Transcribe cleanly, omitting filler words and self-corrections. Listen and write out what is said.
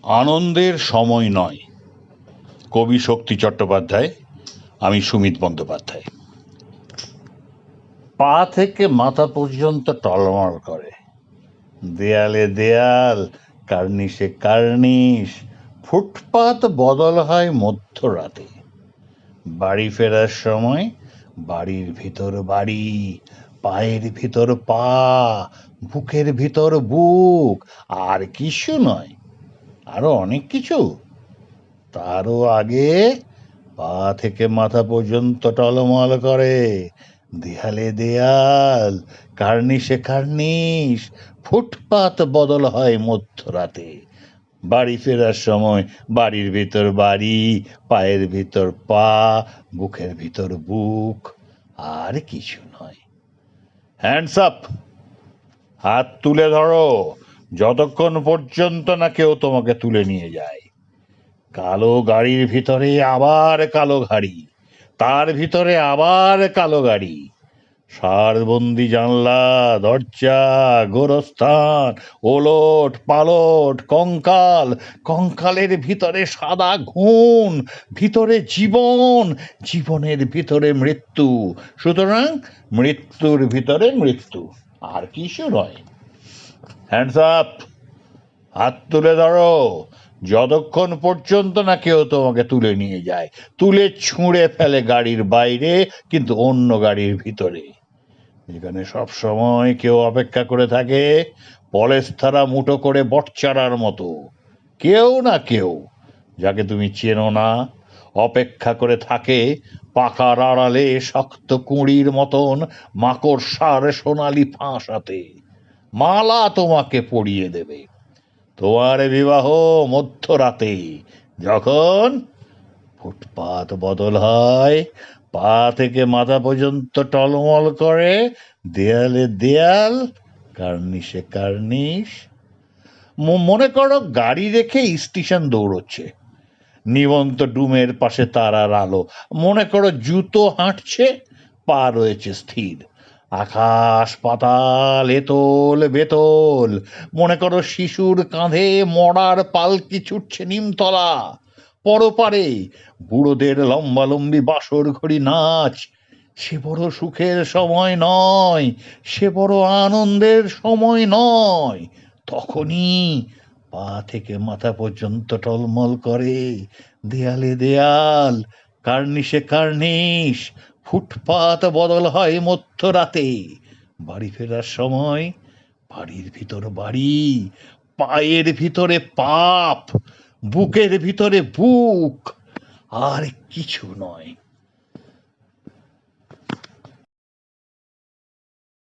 আনন্দের সময় নয়। কবি শক্তি চট্টোপাধ্যায়। আমি সুমিত বন্দ্যোপাধ্যায়। পা থেকে মাথা পর্যন্ত টলমল করে, দেয়ালে দেয়াল, কার্নিশে কার্নিশ। ফুটপাত বদল হয় মধ্যরাতে। বাড়ি ফেরার সময় বাড়ির ভিতর বাড়ি, পায়ের ভিতর পা, বুকের ভিতর বুক। আর কিছু নয়, আরো অনেক কিছু। তারও আগে পা থেকে মাথা পর্যন্ত টলমল করে, দেয়ালে দেয়াল, কার্নিশে কার্নিশ। ফুটপাত বদল হয় মধ্যরাতে। বাড়ি ফেরার সময় বাড়ির ভিতর বাড়ি, পায়ের ভিতর পা, বুকের ভিতর বুক। আর কিছু নয়। Hands up! হাত তুলে ধরো, যতক্ষণ পর্যন্ত না কেউ তোমাকে তুলে নিয়ে যায়। কালো গাড়ির ভিতরে আবার কালো গাড়ি, তার ভিতরে আবার কালো গাড়ি। সারবন্দি জানলা, দরজা, গোরস্থান, ওলট পালট, কঙ্কাল, কঙ্কালের ভিতরে সাদা ঘুণ, ভিতরে জীবন, জীবনের ভিতরে মৃত্যু। সুতরাং মৃত্যুর ভিতরে মৃত্যু, আর কিছু নয়। Hands up! হাত তুলে ধরো, যতক্ষণ পর্যন্ত না কেউ তোমাকে তুলে নিয়ে যায়, তুলে ছুঁড়ে ফেলে গাড়ির বাইরে, কিন্তু অন্য গাড়ির ভিতরে, যেখানে সব সময় কেউ অপেক্ষা করে থাকে, পলেস্তারা মুঠো করে বটচারার মতো। কেউ না কেউ, যাকে তুমি চেনো না, অপেক্ষা করে থাকে পাকার আড়ালে শক্ত কুঁড়ির মতন মাকড়সার সোনালি ফাঁস হাতে। মালা তোমাকে পরিয়ে দেবে। তোমার বিবাহ মধ্যরাতে, যখন ফুটপাত বদল হয়, পা থেকে মাথা পর্যন্ত টলমল করে, দেয়ালে দেয়াল, কার্নিশে কার্নিশ। মনে করো গাড়ি রেখে স্টেশন দৌড়চ্ছে, নিবন্ত ডুমের পাশে তারার আলো। মনে করো জুতো হাঁটছে, পা রয়েছে স্থির। আকাশ পাতাল এতল বেতল। মনে করো শিশুর কাঁধে মরার পালকি ছুটছে নিমতলা। পরপারে বুড়োদের লম্বালম্বি বাসর ঘড়ি নাচ। সে বড় সুখের সময় নয়, সে বড় আনন্দের সময় নয়। তখনই পা থেকে মাথা পর্যন্ত টলমল করে, দেয়ালে দেয়াল, কার্নিশে কার্নিশ। ফুটপাত বদল হয় মধ্যরাতে। বাড়ি ফেরার সময় বাড়ির ভিতর বাড়ি, পায়ের ভিতরে পাপ, বুকের ভিতরে বুক। আর কিছু নয়।